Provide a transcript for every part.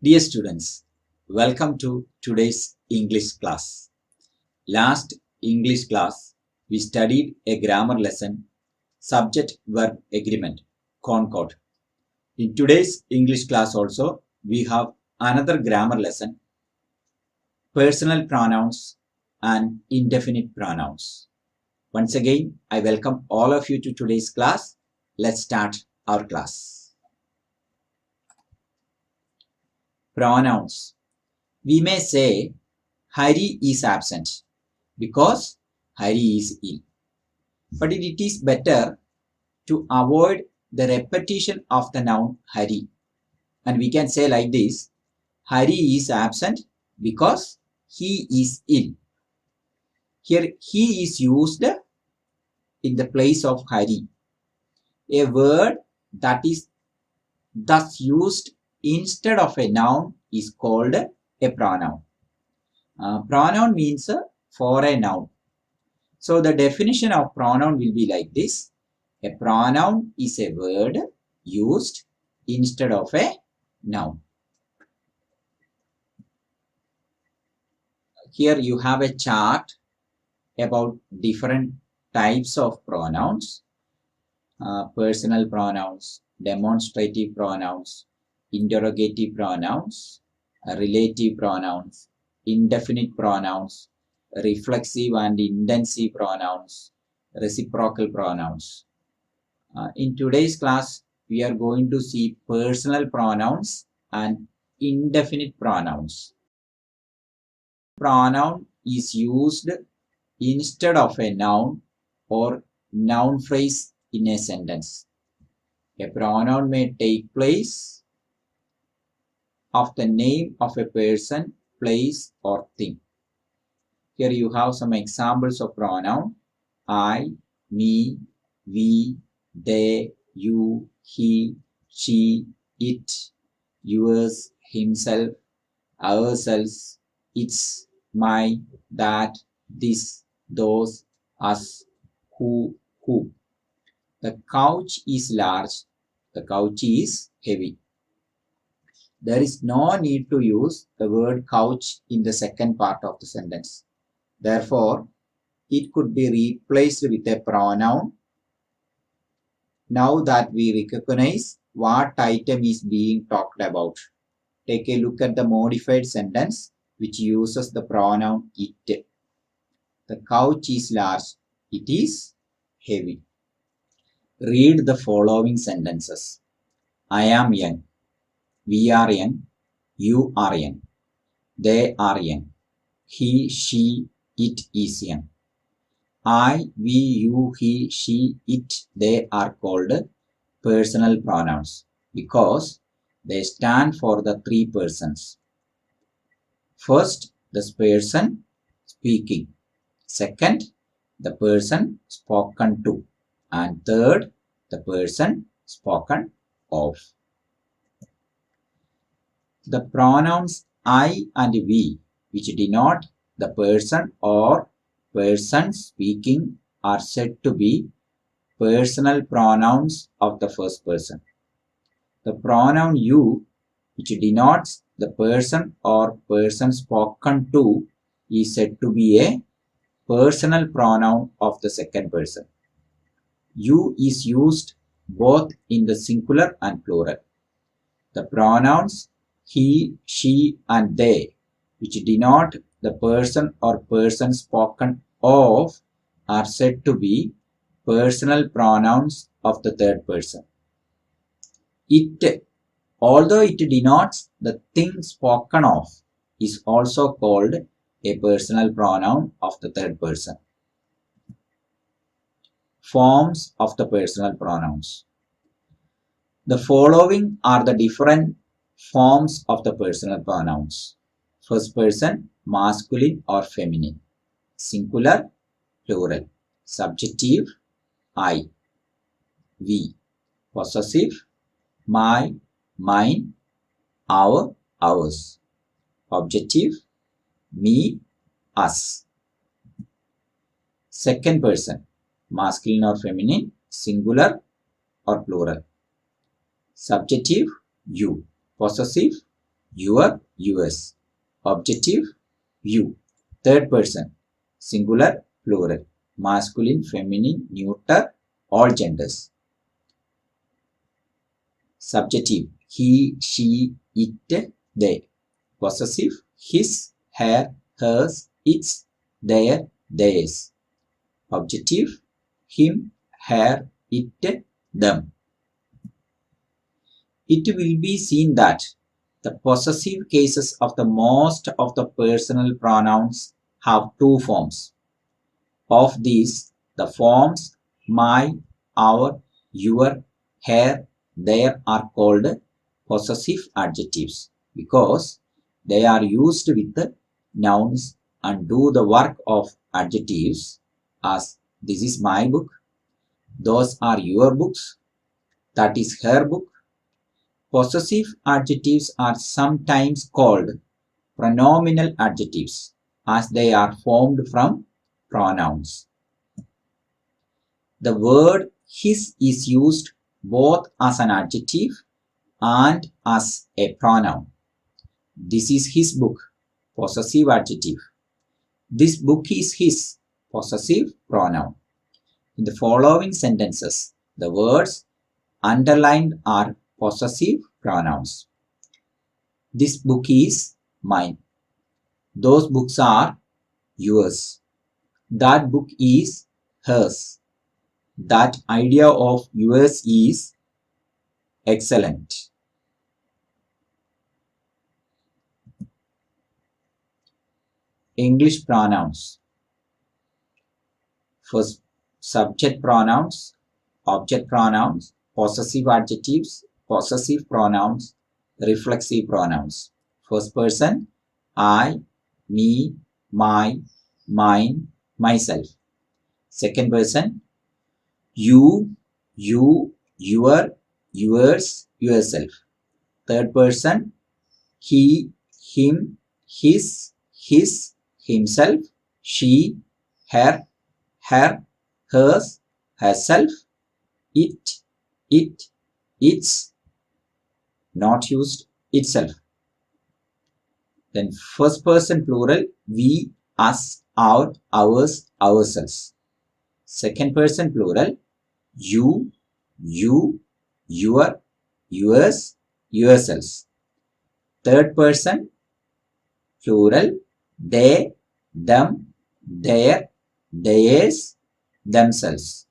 Dear students, welcome to today's English class. Last English class, we studied a grammar lesson, subject-verb agreement, concord. In today's English class also, we have another grammar lesson, personal pronouns and indefinite pronouns. Once again, I welcome all of you to today's class. Let's start our class. Pronouns. We may say Hari is absent because Hari is ill. But it is better to avoid the repetition of the noun Hari. And we can say like this, Hari is absent because he is ill. Here he is used in the place of Hari. A word that is thus used instead of a noun is called a pronoun. Pronoun means for a noun. So the definition of pronoun will be like this. A pronoun is a word used instead of a noun. Here you have a chart about different types of pronouns. Personal pronouns, demonstrative pronouns, interrogative pronouns, relative pronouns, indefinite pronouns, reflexive and intensive pronouns, reciprocal pronouns. In today's class, we are going to see personal pronouns and indefinite pronouns. Pronoun is used instead of a noun or noun phrase in a sentence. A pronoun may take place of the name of a person, place, or thing. Here you have some examples of pronoun. I, me, we, they, you, he, she, it, yours, himself, ourselves, its, my, that, this, those, us, who. The couch is large. The couch is heavy. There is no need to use the word couch in the second part of the sentence. Therefore, it could be replaced with a pronoun. Now that we recognize what item is being talked about, take a look at the modified sentence which uses the pronoun it. The couch is large. It is heavy. Read the following sentences. I am young. We are young. You are young. They are young. He, she, it is young. I, we, you, he, she, it, they are called personal pronouns because they stand for the three persons. First, the person speaking. Second, the person spoken to. And third, the person spoken of. The pronouns I and we, which denote the person or persons speaking, are said to be personal pronouns of the first person. The pronoun you, which denotes the person or person spoken to, is said to be a personal pronoun of the second person. You is used both in the singular and plural. The pronouns he, she, and they, which denote the person or person spoken of, are said to be personal pronouns of the third person. It, although it denotes the thing spoken of, is also called a personal pronoun of the third person. Forms of the personal pronouns. The following are the different forms of the personal pronouns. First person, masculine or feminine. Singular, plural. Subjective, I, we. Possessive, my, mine, our, ours. Objective, me, us. Second person, masculine or feminine, singular or plural. Subjective, you. Possessive, your, yours. Objective, you. Third person, singular, plural, masculine, feminine, neuter, all genders. Subjective, he, she, it, they. Possessive, his, her, hers, its, their, theirs. Objective, him, her, it, them. It will be seen that the possessive cases of the most of the personal pronouns have two forms. Of these, the forms my, our, your, her, their are called possessive adjectives because they are used with the nouns and do the work of adjectives, as this is my book, those are your books, that is her book. Possessive adjectives are sometimes called pronominal adjectives as they are formed from pronouns. The word his is used both as an adjective and as a pronoun. This is his book, possessive adjective. This book is his, possessive pronoun. In the following sentences, the words underlined are possessive pronouns. This book is mine. Those books are yours. That book is hers. That idea of yours is excellent. English pronouns. First, subject pronouns, object pronouns, possessive adjectives, possessive pronouns, reflexive pronouns. First person, I, me, my, mine, myself. Second person, you, your, yours, yourself. Third person, he, him, his, himself, she, her, hers, herself, it, its, not used, itself. Then first person plural, we, us, our, ours, ourselves. Second person plural, you, your, yours, yourselves. Third person plural, they, them, their, theirs, themselves.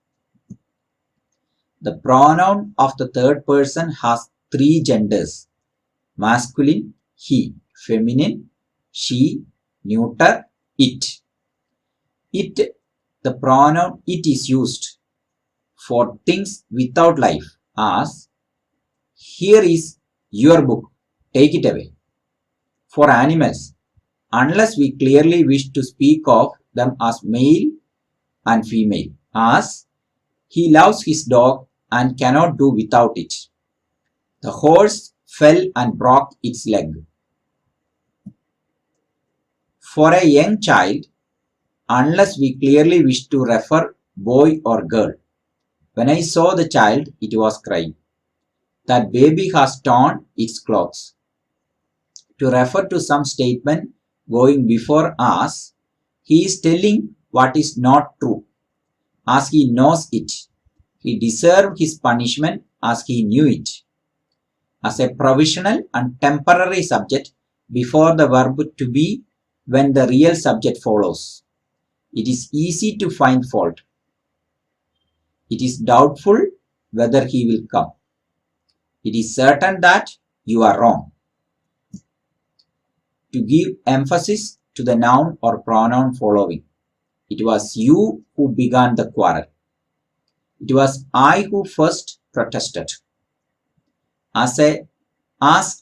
The pronoun of the third person has three genders: masculine, he; feminine, she; neuter, it. The pronoun it is used for things without life, as here is your book, take it away. For animals, unless we clearly wish to speak of them as male and female, as he loves his dog and cannot do without it. The horse fell and broke its leg. For a young child, unless we clearly wish to refer boy or girl, when I saw the child, it was crying. That baby has torn its clothes. To refer to some statement going before us, he is telling what is not true, as he knows it. He deserved his punishment as he knew it. As a provisional and temporary subject before the verb to be when the real subject follows, it is easy to find fault. It is doubtful whether he will come. It is certain that you are wrong. To give emphasis to the noun or pronoun following, it was you who began the quarrel. It was I who first protested. As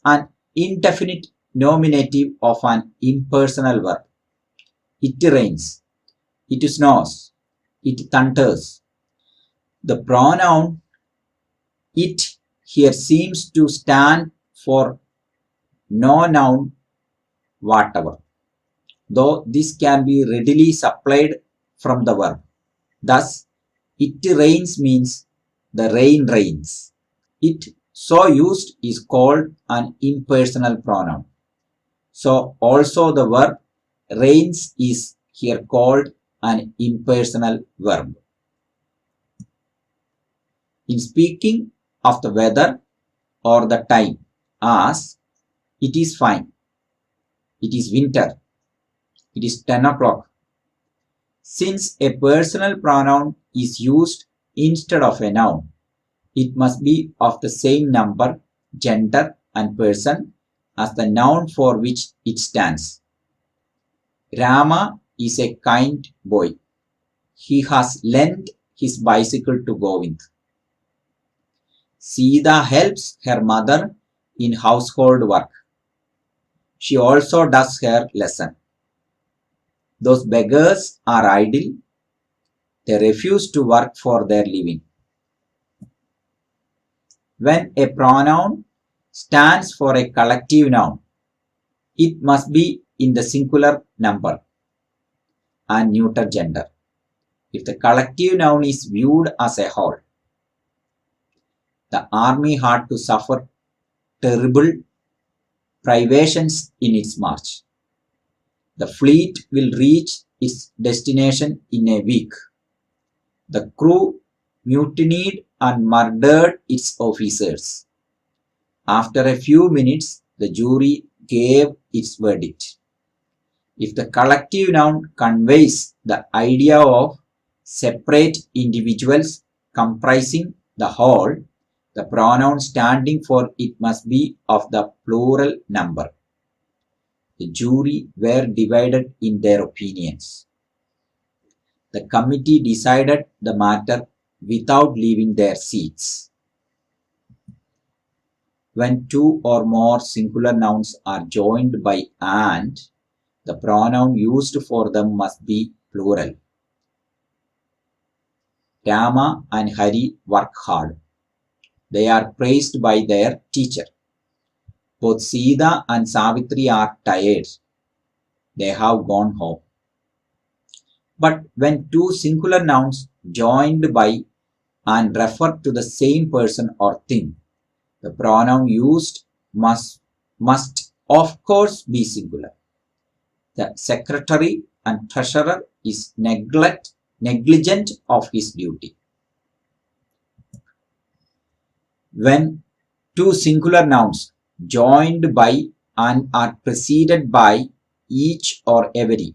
an indefinite nominative of an impersonal verb, it rains, it snows, it thunders. The pronoun it here seems to stand for no noun whatever, though this can be readily supplied from the verb. Thus, it rains means the rain rains. It So used is called an impersonal pronoun. So also the verb rains is here called an impersonal verb. In speaking of the weather or the time as it is fine, it is winter, it is 10 o'clock. Since a personal pronoun is used instead of a noun, it must be of the same number, gender and person as the noun for which it stands. Rama is a kind boy. He has lent his bicycle to Govind. Sita helps her mother in household work. She also does her lesson. Those beggars are idle. They refuse to work for their living. When a pronoun stands for a collective noun, it must be in the singular number and neuter gender. If the collective noun is viewed as a whole, the army had to suffer terrible privations in its march. The fleet will reach its destination in a week. The crew mutinied and murdered its officers. After a few minutes, the jury gave its verdict. If the collective noun conveys the idea of separate individuals comprising the whole, the pronoun standing for it must be of the plural number. The jury were divided in their opinions. The committee decided the matter without leaving their seats. When two or more singular nouns are joined by and, the pronoun used for them must be plural. Rama and Hari work hard. They are praised by their teacher. Both Sita and Savitri are tired. They have gone home. But when two singular nouns joined by and refer to the same person or thing, the pronoun used must of course be singular. The secretary and treasurer is negligent of his duty. When two singular nouns joined by and are preceded by each or every,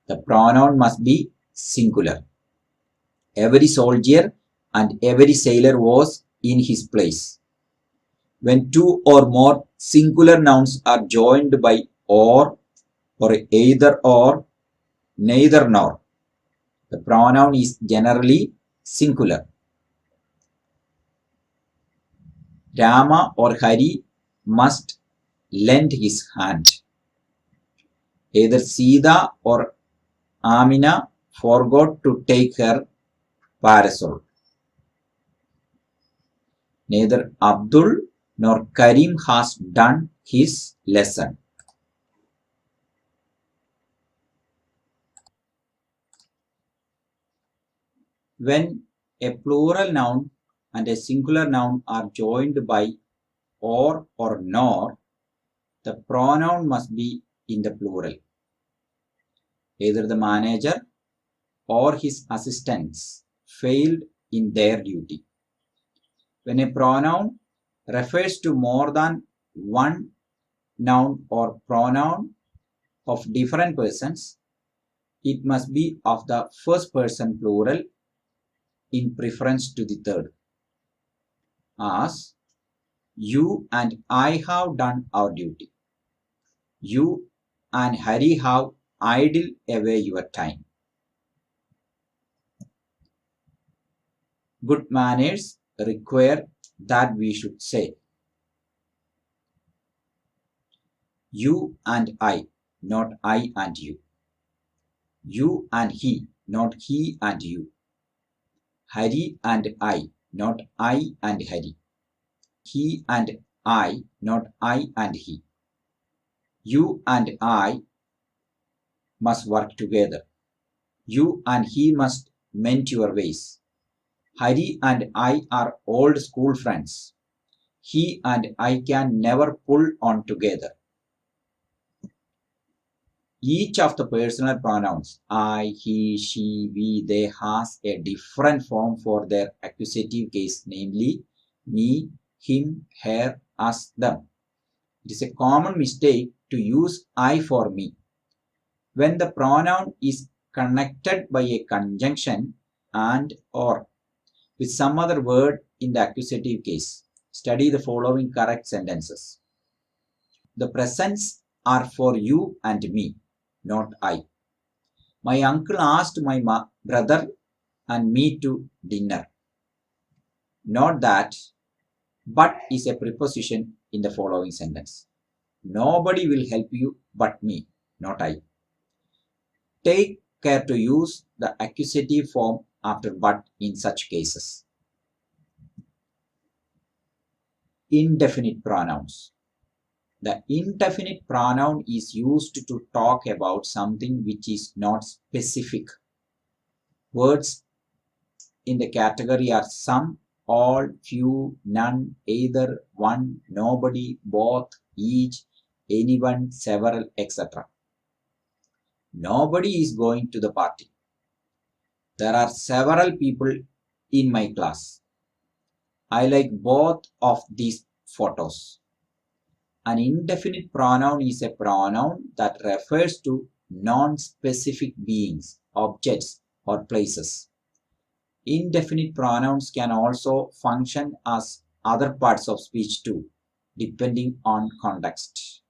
the pronoun must be singular. Every soldier and every sailor was in his place. When two or more singular nouns are joined by or either or, neither nor, the pronoun is generally singular. Rama or Hari must lend his hand. Either Sita or Amina forgot to take her parasol. Neither Abdul nor Karim has done his lesson. When a plural noun and a singular noun are joined by or nor, the pronoun must be in the plural. Either the manager or his assistants failed in their duty. When a pronoun refers to more than one noun or pronoun of different persons, it must be of the first person plural in preference to the third. As, you and I have done our duty. You and Hari have idled away your time. Good manners require that we should say, you and I, not I and you. You and he, not he and you. Hari and I, not I and Hari. He and I, not I and he. You and I must work together. You and he must mend your ways. Hari and I are old school friends. he and I can never pull on together. Each of the personal pronouns I, he, she, we, they has a different form for their accusative case, namely me, him, her, us, them. It is a common mistake to use I for me. When the pronoun is connected by a conjunction and or with some other word in the accusative case, study the following correct sentences. The presents are for you and me, not I. My uncle asked my brother and me to dinner. Note that but is a preposition in the following sentence. Nobody will help you but me, not I. Take care to use the accusative form after but in such cases. Indefinite pronouns. The indefinite pronoun is used to talk about something which is not specific. Words in the category are some, all, few, none, either, one, nobody, both, each, anyone, several, etc. Nobody is going to the party. There are several people in my class. I like both of these photos. An indefinite pronoun is a pronoun that refers to non-specific beings, objects, or places. Indefinite pronouns can also function as other parts of speech too, depending on context.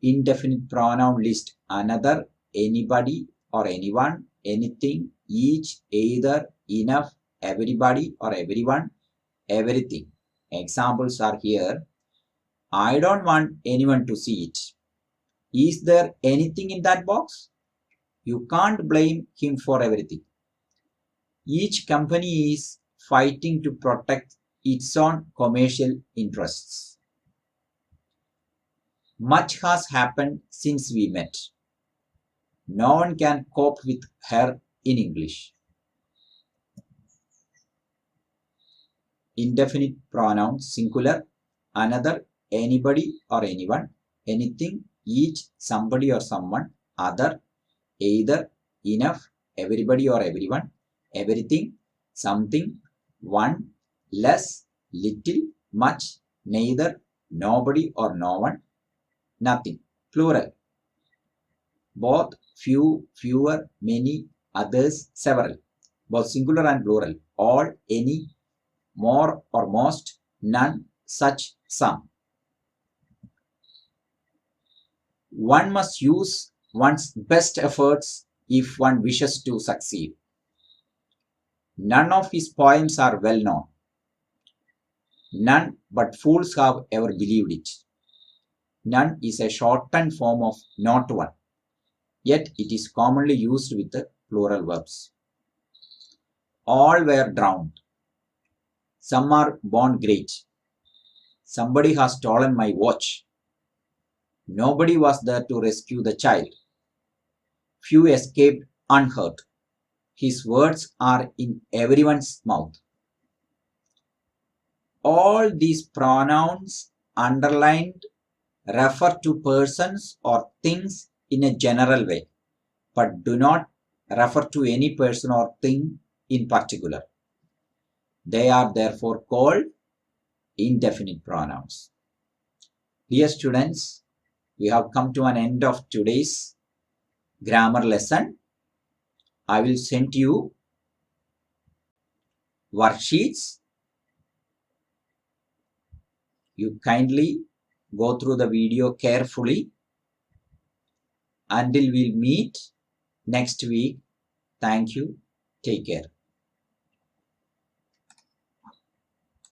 Indefinite pronoun list another, anybody or anyone, anything, each, either, enough, everybody or everyone, everything. Examples are here. I don't want anyone to see it. Is there anything in that box? You can't blame him for everything. Each company is fighting to protect its own commercial interests. Much has happened since we met. No one can cope with her in English. Indefinite pronouns singular, another, anybody or anyone, anything, each, somebody or someone, other, either, enough, everybody or everyone, everything, something, one, less, little, much, neither, nobody or no one, nothing. Plural. Both, few, fewer, many, others, several. Both singular and plural. All, any, more or most, none, such, some. One must use one's best efforts if one wishes to succeed. None of his poems are well known. None but fools have ever believed it. None is a shortened form of not one, yet it is commonly used with the plural verbs. All were drowned. Some are born great. Somebody has stolen my watch. Nobody was there to rescue the child. Few escaped unhurt. His words are in everyone's mouth. All these pronouns underlined refer to persons or things in a general way, but do not refer to any person or thing in particular. They are therefore called indefinite pronouns. Dear students, we have come to an end of today's grammar lesson. I will send you worksheets. You kindly go through the video carefully. Until we'll meet next week, thank you. Take care.